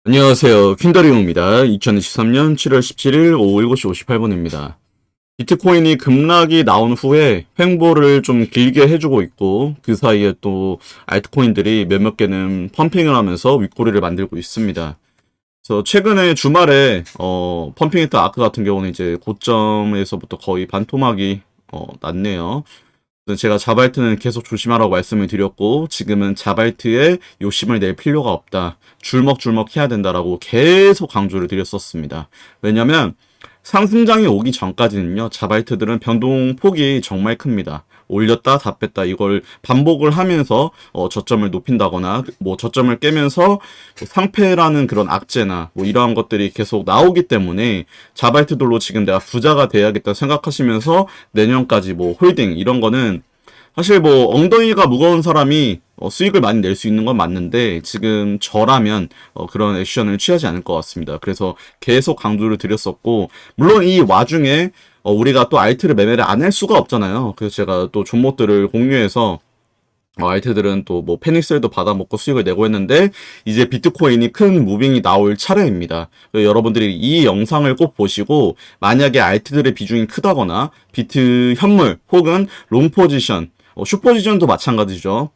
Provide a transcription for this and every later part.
안녕하세요. 퀸더리움입니다. 2023년 7월 17일 오후 7시 58분입니다. 비트코인이 급락이 나온 후에 횡보를 좀 길게 해주고 있고 그 사이에 또 알트코인들이 몇몇 개는 펌핑을 하면서 윗꼬리를 만들고 있습니다. 그래서 최근에 주말에 펌핑했던 아크 같은 경우는 이제 고점에서부터 거의 반토막이 났네요. 제가 자바이트는 계속 조심하라고 말씀을 드렸고 지금은 자바이트에 욕심을 낼 필요가 없다. 줄먹줄먹 해야 된다라고 계속 강조를 드렸었습니다. 왜냐면 상승장이 오기 전까지는요. 자바이트들은 변동폭이 정말 큽니다. 올렸다 다 뺐다 이걸 반복을 하면서 저점을 높인다거나 뭐 저점을 깨면서 상패라는 그런 악재나 뭐 이러한 것들이 계속 나오기 때문에 자바이트들로 지금 내가 부자가 돼야겠다 생각하시면서 내년까지 뭐 홀딩 이런 거는 사실 뭐 엉덩이가 무거운 사람이 수익을 많이 낼 수 있는 건 맞는데 지금 저라면 그런 액션을 취하지 않을 것 같습니다. 그래서 계속 강조를 드렸었고 물론 이 와중에 우리가 또 알트를 매매를 안 할 수가 없잖아요. 그래서 제가 또 종목들을 공유해서 알트들은 또 뭐 페닉셀도 받아먹고 수익을 내고 했는데 이제 비트코인이 큰 무빙이 나올 차례입니다. 여러분들이 이 영상을 꼭 보시고 만약에 알트들의 비중이 크다거나 비트 현물 혹은 롱 포지션 슈퍼지션도 마찬가지죠.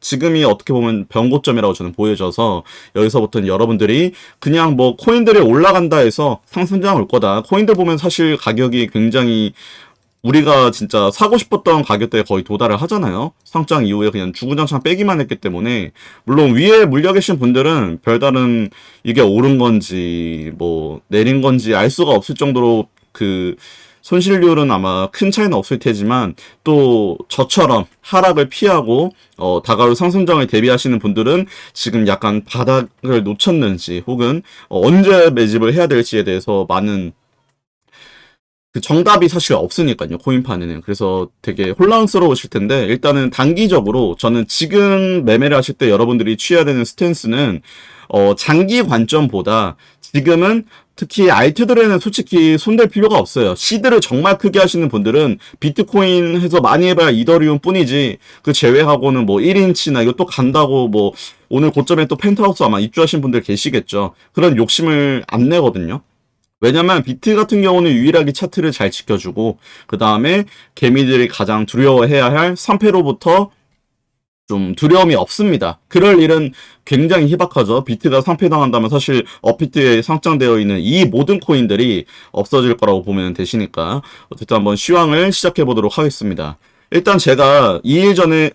지금이 어떻게 보면 변고점이라고 저는 보여져서 여기서부터는 여러분들이 그냥 뭐 코인들이 올라간다 해서 상승장 올 거다. 코인들 보면 사실 가격이 굉장히 우리가 진짜 사고 싶었던 가격대에 거의 도달을 하잖아요. 상장 이후에 그냥 주구장창 빼기만 했기 때문에 물론 위에 물려 계신 분들은 별다른 이게 오른 건지 뭐 내린 건지 알 수가 없을 정도로 그 손실률은 아마 큰 차이는 없을 테지만 또 저처럼 하락을 피하고 다가올 상승장을 대비하시는 분들은 지금 약간 바닥을 놓쳤는지 혹은 언제 매집을 해야 될지에 대해서 많은 그 정답이 사실 없으니까요, 코인판에는. 그래서 되게 혼란스러우실 텐데, 일단은 단기적으로 저는 지금 매매를 하실 때 여러분들이 취해야 되는 스탠스는, 장기 관점보다 지금은 특히 알트들에는 솔직히 손댈 필요가 없어요. 시드를 정말 크게 하시는 분들은 비트코인 해서 많이 해봐야 이더리움 뿐이지, 그 제외하고는 뭐 1인치나 이거 또 간다고 뭐, 오늘 고점에 또 펜트하우스 아마 입주하신 분들 계시겠죠. 그런 욕심을 안 내거든요. 왜냐면 비트 같은 경우는 유일하게 차트를 잘 지켜주고 그 다음에 개미들이 가장 두려워해야 할 3패로부터 좀 두려움이 없습니다. 그럴 일은 굉장히 희박하죠. 비트가 상패당한다면 사실 업비트에 상장되어 있는 이 모든 코인들이 없어질 거라고 보면 되시니까 어쨌든 한번 시황을 시작해 보도록 하겠습니다. 일단 제가 2일 전에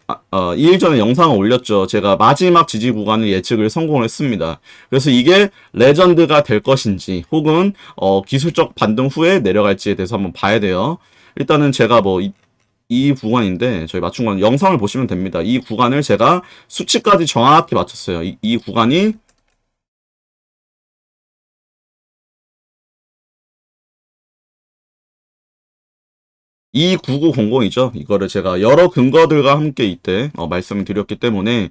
영상을 올렸죠. 제가 마지막 지지 구간을 예측을 성공을 했습니다. 그래서 이게 레전드가 될 것인지 혹은 기술적 반등 후에 내려갈지에 대해서 한번 봐야 돼요. 일단은 제가 뭐 이 구간인데 저희 맞춘 건 영상을 보시면 됩니다. 이 구간을 제가 수치까지 정확히 맞췄어요. 이 구간이 이 9900이죠. 이거를 제가 여러 근거들과 함께 이때 말씀을 드렸기 때문에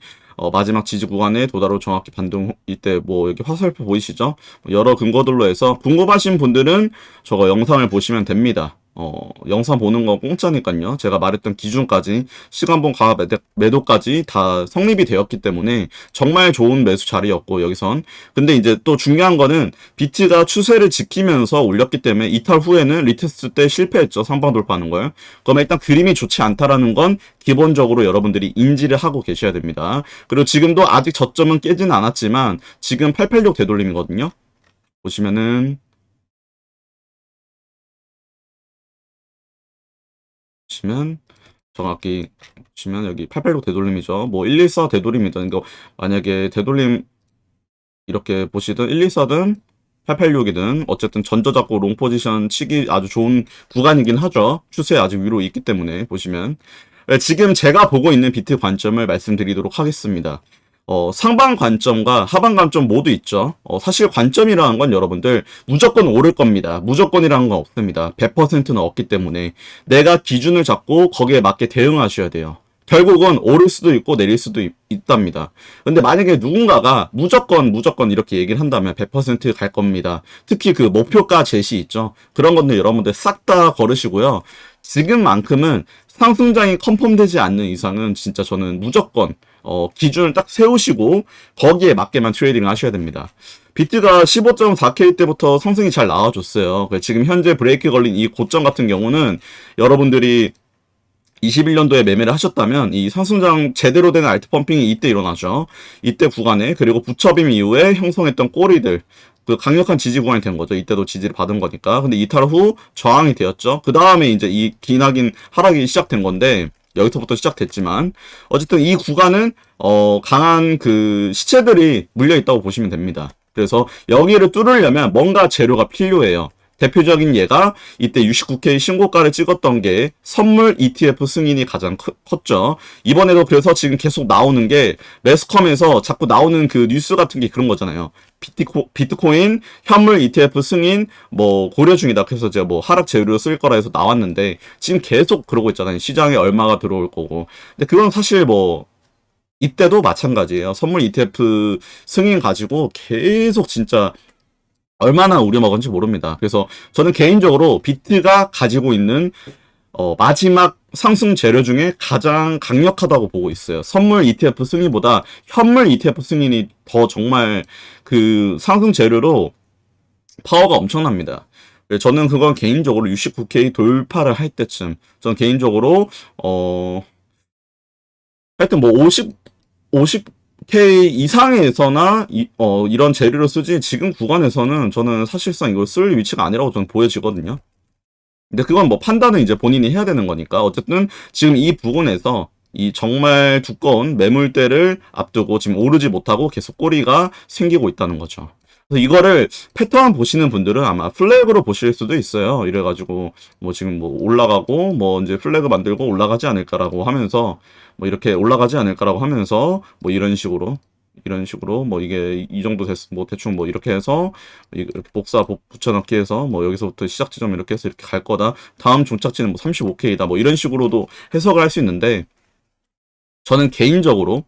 마지막 지지 구간에 도달로 정확히 반등 이때 뭐 여기 화살표 보이시죠? 여러 근거들로 해서 궁금하신 분들은 저거 영상을 보시면 됩니다. 영상 보는 건 공짜니까요. 제가 말했던 기준까지 시간봉 가가 매도까지 다 성립이 되었기 때문에 정말 좋은 매수 자리였고 여기선 근데 이제 또 중요한 거는 비트가 추세를 지키면서 올렸기 때문에 이탈 후에는 리테스트 때 실패했죠. 상방 돌파하는 걸. 그러면 일단 그림이 좋지 않다라는 건 기본적으로 여러분들이 인지를 하고 계셔야 됩니다. 그리고 지금도 아직 저점은 깨지는 않았지만 지금 886 되돌림이거든요. 보시면은 보시면 정확히 보시면 여기 886 되돌림이죠. 뭐 114 되돌림이든 이거 만약에 되돌림 이렇게 보시든 124든 886이든 어쨌든 전저 잡고 롱 포지션 치기 아주 좋은 구간이긴 하죠. 추세 아직 위로 있기 때문에 보시면 지금 제가 보고 있는 비트 관점을 말씀드리도록 하겠습니다. 상방 관점과 하방 관점 모두 있죠. 사실 관점이라는 건 여러분들 무조건 오를 겁니다. 무조건이라는 건 없습니다. 100%는 없기 때문에 내가 기준을 잡고 거기에 맞게 대응하셔야 돼요. 결국은 오를 수도 있고 내릴 수도 있답니다. 근데 만약에 누군가가 무조건 이렇게 얘기를 한다면 100% 갈 겁니다. 특히 그 목표가 제시 있죠. 그런 건데 여러분들 싹 다 걸으시고요. 지금만큼은 상승장이 컨펌되지 않는 이상은 진짜 저는 무조건 기준을 딱 세우시고 거기에 맞게만 트레이딩을 하셔야 됩니다. 비트가 15.4K 때부터 상승이 잘 나와줬어요. 지금 현재 브레이크 걸린 이 고점 같은 경우는 여러분들이 21년도에 매매를 하셨다면 이 상승장 제대로 된 알트 펌핑이 이때 일어나죠. 이때 구간에, 그리고 부처빔 이후에 형성했던 꼬리들, 그 강력한 지지 구간이 된 거죠. 이때도 지지를 받은 거니까. 근데 이탈 후 저항이 되었죠. 그 다음에 이제 이 기나긴 하락이 시작된 건데, 여기서부터 시작됐지만 어쨌든 이 구간은 강한 그 시체들이 물려 있다고 보시면 됩니다. 그래서 여기를 뚫으려면 뭔가 재료가 필요해요. 대표적인 예가 이때 69K 신고가를 찍었던 게 선물 ETF 승인이 가장 컸죠. 이번에도 그래서 지금 계속 나오는 게 매스컴에서 자꾸 나오는 그 뉴스 같은 게 그런 거잖아요. 비트코인 현물 ETF 승인 뭐 고려 중이다. 그래서 제가 뭐 하락 재료로 쓸 거라 해서 나왔는데 지금 계속 그러고 있잖아요. 시장에 얼마가 들어올 거고. 근데 그건 사실 뭐 이때도 마찬가지예요. 선물 ETF 승인 가지고 계속 진짜 얼마나 우려먹은지 모릅니다. 그래서 저는 개인적으로 비트가 가지고 있는 마지막 상승 재료 중에 가장 강력하다고 보고 있어요. 선물 ETF 승인보다 현물 ETF 승인이 더 정말 그 상승 재료로 파워가 엄청납니다. 저는 그건 개인적으로 69K 돌파를 할 때쯤, 저는 개인적으로 하여튼 뭐 50K 이상에서나 이런 재료를 쓰지 지금 구간에서는 저는 사실상 이걸 쓸 위치가 아니라고 저는 보여지거든요. 근데 그건 뭐 판단은 이제 본인이 해야 되는 거니까 어쨌든 지금 이 부분에서 이 정말 두꺼운 매물대를 앞두고 지금 오르지 못하고 계속 꼬리가 생기고 있다는 거죠. 그래서 이거를 패턴 보시는 분들은 아마 플래그로 보실 수도 있어요. 이래가지고 뭐 지금 뭐 올라가고 뭐 이제 플래그 만들고 올라가지 않을까라고 하면서 뭐 이렇게 올라가지 않을까라고 하면서 뭐 이런 식으로 뭐 이게 이 정도 뭐 대충 뭐 이렇게 해서 이렇게 붙여넣기 해서 뭐 여기서부터 시작 지점 이렇게 해서 이렇게 갈 거다. 다음 종착지는 뭐 35K다. 뭐 이런 식으로도 해석을 할 수 있는데 저는 개인적으로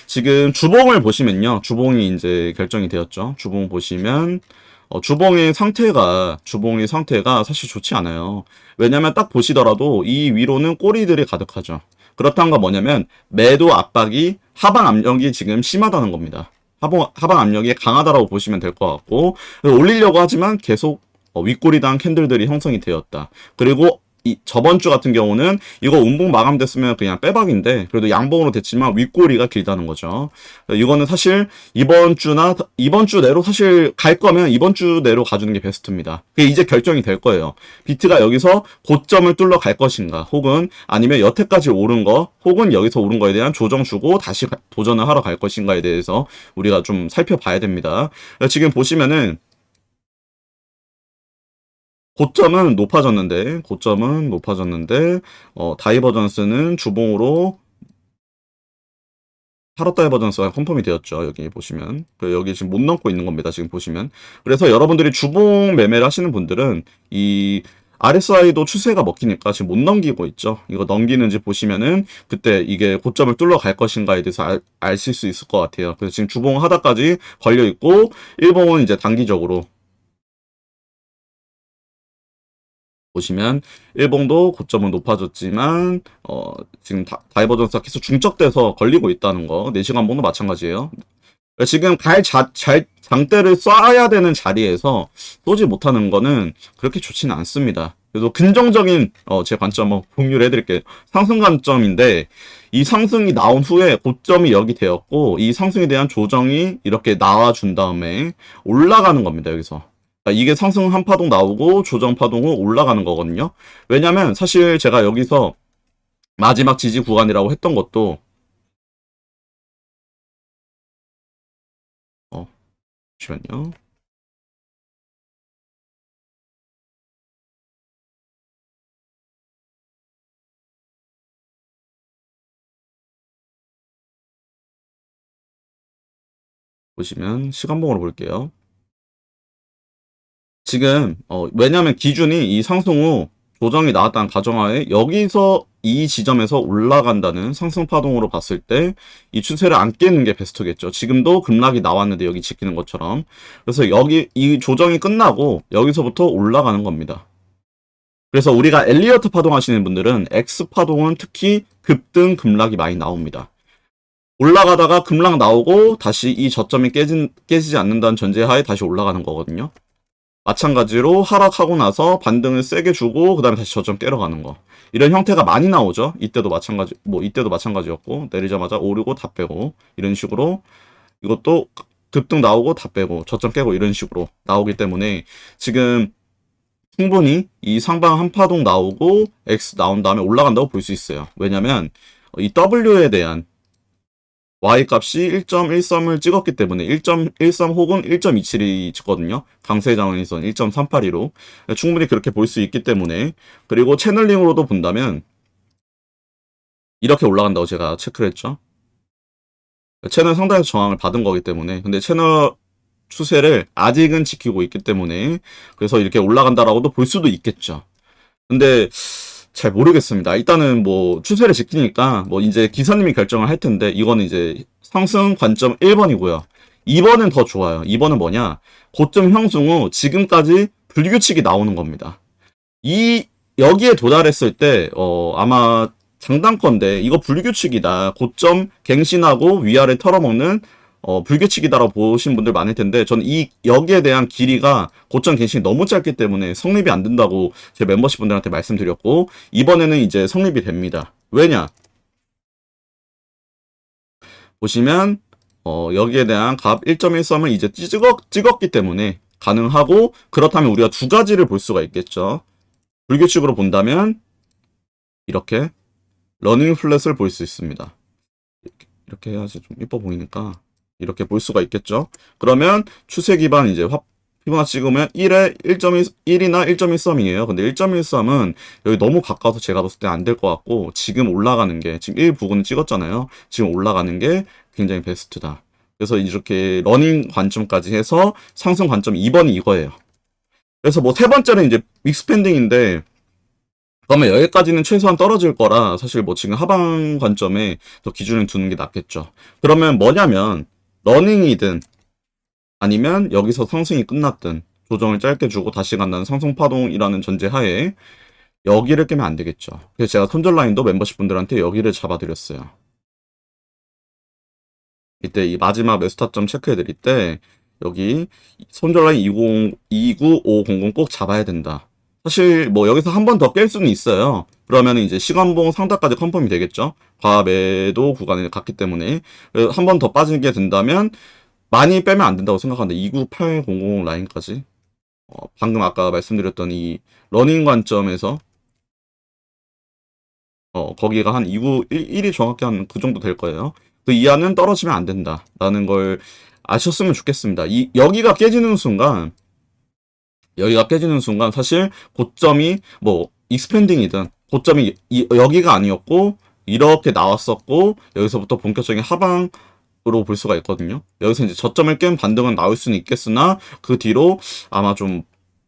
지금 주봉을 보시면요. 주봉이 이제 결정이 되었죠. 주봉 보시면 주봉의 상태가 사실 좋지 않아요. 왜냐면 딱 보시더라도 이 위로는 꼬리들이 가득하죠. 그렇다는 건 뭐냐면 매도 압박이 하방 압력이 지금 심하다는 겁니다. 하방 압력이 강하다라고 보시면 될 것 같고 올리려고 하지만 계속 윗꼬리당 캔들들이 형성이 되었다. 그리고 저번 주 같은 경우는 이거 운봉 마감됐으면 그냥 빼박인데 그래도 양봉으로 됐지만 윗꼬리가 길다는 거죠. 이거는 사실 이번 주 내로 사실 갈 거면 이번 주 내로 가주는 게 베스트입니다. 그게 이제 결정이 될 거예요. 비트가 여기서 고점을 뚫러 갈 것인가, 혹은 아니면 여태까지 오른 거, 혹은 여기서 오른 거에 대한 조정 주고 다시 도전을 하러 갈 것인가에 대해서 우리가 좀 살펴봐야 됩니다. 지금 보시면은 고점은 높아졌는데 다이버전스는 주봉으로 타로 다이버전스가 컨펌이 되었죠. 여기 보시면 여기 지금 못 넘고 있는 겁니다. 지금 보시면. 그래서 여러분들이 주봉 매매를 하시는 분들은 이 RSI도 추세가 먹히니까 지금 못 넘기고 있죠. 이거 넘기는지 보시면은 그때 이게 고점을 뚫러 갈 것인가에 대해서 아실 수 있을 것 같아요. 그래서 지금 주봉 하단까지 걸려 있고 일봉은 이제 단기적으로 보시면 일봉도 고점은 높아졌지만 지금 다이버전스가 계속 중적돼서 걸리고 있다는 거. 4시간 봉도 마찬가지예요. 지금 장대를 쏴야 되는 자리에서 쏘지 못하는 거는 그렇게 좋지는 않습니다. 그래서 긍정적인 제 관점 한번 공유를 해드릴게요. 상승 관점인데 이 상승이 나온 후에 고점이 여기 되었고 이 상승에 대한 조정이 이렇게 나와준 다음에 올라가는 겁니다. 여기서. 이게 상승 한 파동 나오고 조정 파동 후 올라가는 거거든요. 왜냐면 사실 제가 여기서 마지막 지지 구간이라고 했던 것도 잠시만요. 보시면 시간봉으로 볼게요. 지금 왜냐면 기준이 이 상승 후 조정이 나왔다는 가정하에 여기서 이 지점에서 올라간다는 상승 파동으로 봤을 때 이 추세를 안 깨는 게 베스트겠죠. 지금도 급락이 나왔는데 여기 지키는 것처럼. 그래서 여기 이 조정이 끝나고 여기서부터 올라가는 겁니다. 그래서 우리가 엘리어트 파동 하시는 분들은 X 파동은 특히 급등 급락이 많이 나옵니다. 올라가다가 급락 나오고 다시 이 저점이 깨지지 않는다는 전제하에 다시 올라가는 거거든요. 마찬가지로 하락하고 나서 반등을 세게 주고 그 다음에 다시 저점 깨러 가는 거. 이런 형태가 많이 나오죠. 이때도 마찬가지, 뭐 이때도 마찬가지였고 내리자마자 오르고 다 빼고 이런 식으로 이것도 급등 나오고 다 빼고 저점 깨고 이런 식으로 나오기 때문에 지금 충분히 이 상방 한파동 나오고 X 나온 다음에 올라간다고 볼 수 있어요. 왜냐면 이 W에 대한 Y 값이 1.13을 찍었기 때문에 1.13 혹은 1.27이 찍거든요. 강세 장외선 1.382로 충분히 그렇게 볼 수 있기 때문에 그리고 채널링으로도 본다면 이렇게 올라간다고 제가 체크를 했죠. 채널 상단에서 저항을 받은 거기 때문에 근데 채널 추세를 아직은 지키고 있기 때문에 그래서 이렇게 올라간다라고도 볼 수도 있겠죠. 근데 잘 모르겠습니다. 일단은 뭐 추세를 지키니까 뭐 이제 기사님이 결정을 할 텐데 이거는 이제 상승 관점 1번이고요. 2번은 더 좋아요. 2번은 뭐냐? 고점 형성 후 지금까지 불규칙이 나오는 겁니다. 여기에 도달했을 때 아마 장단건데 이거 불규칙이다. 고점 갱신하고 위아래 털어먹는 불규칙이다라고 보신 분들 많을 텐데 저는 여기에 대한 길이가 고점 갱신이 너무 짧기 때문에 성립이 안 된다고 제 멤버십 분들한테 말씀드렸고 이번에는 이제 성립이 됩니다. 왜냐? 보시면 여기에 대한 값 1.13을 이제 찍었기 때문에 가능하고 그렇다면 우리가 두 가지를 볼 수가 있겠죠. 불규칙으로 본다면 이렇게 러닝 플랫을 볼 수 있습니다. 이렇게 해야지 좀 이뻐 보이니까 이렇게 볼 수가 있겠죠. 그러면 추세 기반 이제 피보나치 찍으면 1에 1.1이나 1.13이에요. 근데 1.13은 여기 너무 가까워서 제가 봤을 때 안 될 것 같고 지금 올라가는 게 지금 1 부근 찍었잖아요. 지금 올라가는 게 굉장히 베스트다. 그래서 이렇게 러닝 관점까지 해서 상승 관점 2번이 이거예요. 그래서 뭐 세 번째는 이제 윅스펜딩인데 그러면 여기까지는 최소한 떨어질 거라 사실 뭐 지금 하방 관점에 더 기준을 두는 게 낫겠죠. 그러면 뭐냐면 러닝이든 아니면 여기서 상승이 끝났든 조정을 짧게 주고 다시 간다는 상승파동이라는 전제하에 여기를 깨면 안 되겠죠. 그래서 제가 손절 라인도 멤버십 분들한테 여기를 잡아드렸어요. 이때 이 마지막 매수타점 체크해 드릴 때 여기 손절 라인 29500 꼭 잡아야 된다. 사실 뭐 여기서 한 번 더 깰 수는 있어요. 그러면 이제 시간봉 상단까지 컨펌이 되겠죠. 과매도 구간에 갔기 때문에 한 번 더 빠지게 된다면 많이 빼면 안 된다고 생각하는데 29800 라인까지 방금 아까 말씀드렸던 이 러닝 관점에서 거기가 한 291이 정확히 한 그 정도 될 거예요. 그 이하는 떨어지면 안 된다라는 걸 아셨으면 좋겠습니다. 여기가 깨지는 순간 사실 고점이 뭐 익스펜딩이든 고점이 여기가 아니었고 이렇게 나왔었고 여기서부터 본격적인 하방으로 볼 수가 있거든요. 여기서 이제 저점을 깬 반등은 나올 수는 있겠으나 그 뒤로 아마 좀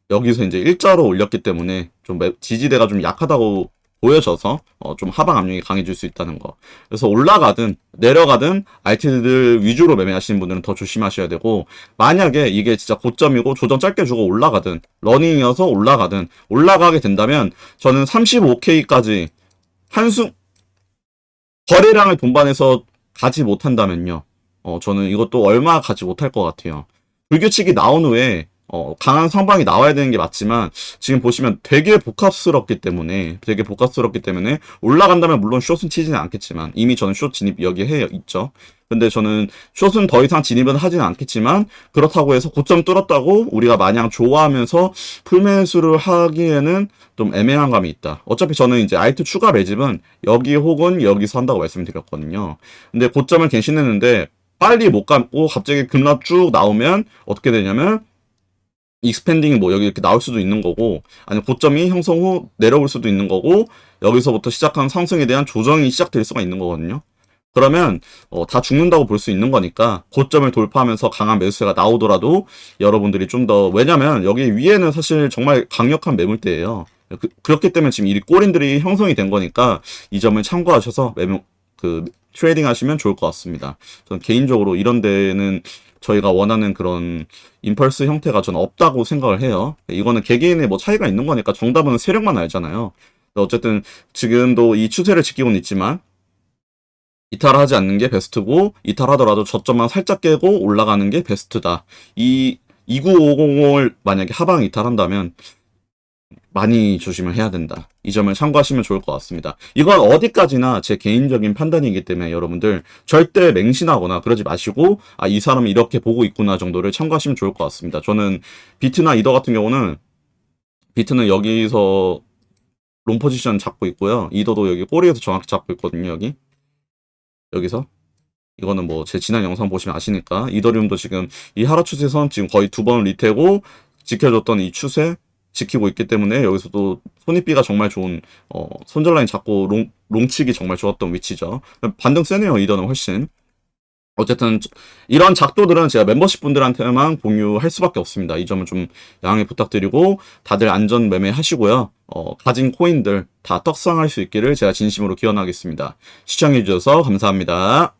여기서 이제 일자로 올렸기 때문에 좀 지지대가 좀 약하다고 보여져서 좀 하방 압력이 강해질 수 있다는 거. 그래서 올라가든 내려가든 알트들 위주로 매매하시는 분들은 더 조심하셔야 되고 만약에 이게 진짜 고점이고 조정 짧게 주고 올라가든 러닝이어서 올라가든 올라가게 된다면 저는 35K까지 거래량을 동반해서 가지 못한다면요. 저는 이것도 얼마 가지 못할 것 같아요. 불규칙이 나온 후에 강한 상방이 나와야 되는 게 맞지만 지금 보시면 되게 복합스럽기 때문에 올라간다면 물론 숏은 치지는 않겠지만 이미 저는 숏 진입 여기에 있죠. 근데 저는 숏은 더 이상 진입은 하지는 않겠지만 그렇다고 해서 고점 뚫었다고 우리가 마냥 좋아하면서 풀매수를 하기에는 좀 애매한 감이 있다. 어차피 저는 이제 알트 추가 매집은 여기 혹은 여기서 한다고 말씀드렸거든요. 근데 고점을 갱신했는데 빨리 못 감고 갑자기 급락 쭉 나오면 어떻게 되냐면 익스펜딩이 뭐 여기 이렇게 나올 수도 있는 거고 아니면 고점이 형성 후 내려올 수도 있는 거고 여기서부터 시작한 상승에 대한 조정이 시작될 수가 있는 거거든요. 그러면 다 죽는다고 볼 수 있는 거니까 고점을 돌파하면서 강한 매수세가 나오더라도 여러분들이 좀 더 왜냐면 여기 위에는 사실 정말 강력한 매물대예요. 그렇기 때문에 지금 이 꼬린들이 형성이 된 거니까 이 점을 참고하셔서 트레이딩 하시면 좋을 것 같습니다. 저는 개인적으로 이런 데는 저희가 원하는 그런 임펄스 형태가 저는 없다고 생각을 해요. 이거는 개개인의 뭐 차이가 있는 거니까 정답은 세력만 알잖아요. 어쨌든 지금도 이 추세를 지키고는 있지만 이탈하지 않는 게 베스트고, 이탈하더라도 저점만 살짝 깨고 올라가는 게 베스트다. 이 2950을 만약에 하방 이탈한다면 많이 조심을 해야 된다. 이 점을 참고하시면 좋을 것 같습니다. 이건 어디까지나 제 개인적인 판단이기 때문에 여러분들 절대 맹신하거나 그러지 마시고, 아, 이 사람이 이렇게 보고 있구나 정도를 참고하시면 좋을 것 같습니다. 저는 비트나 이더 같은 경우는, 비트는 여기서 롱 포지션 잡고 있고요. 이더도 여기 꼬리에서 정확히 잡고 있거든요. 여기서. 이거는 뭐 제 지난 영상 보시면 아시니까. 이더리움도 지금 이 하락 추세선 지금 거의 2번 리테고, 지켜줬던 이 추세 지키고 있기 때문에 여기서도 손익비가 정말 좋은, 손절 라인 잡고 롱치기 정말 좋았던 위치죠. 반등 세네요. 이더는 훨씬. 어쨌든 이런 작도들은 제가 멤버십 분들한테만 공유할 수밖에 없습니다. 이 점은 좀 양해 부탁드리고, 다들 안전 매매하시고요. 가진 코인들 다 떡상할 수 있기를 제가 진심으로 기원하겠습니다. 시청해주셔서 감사합니다.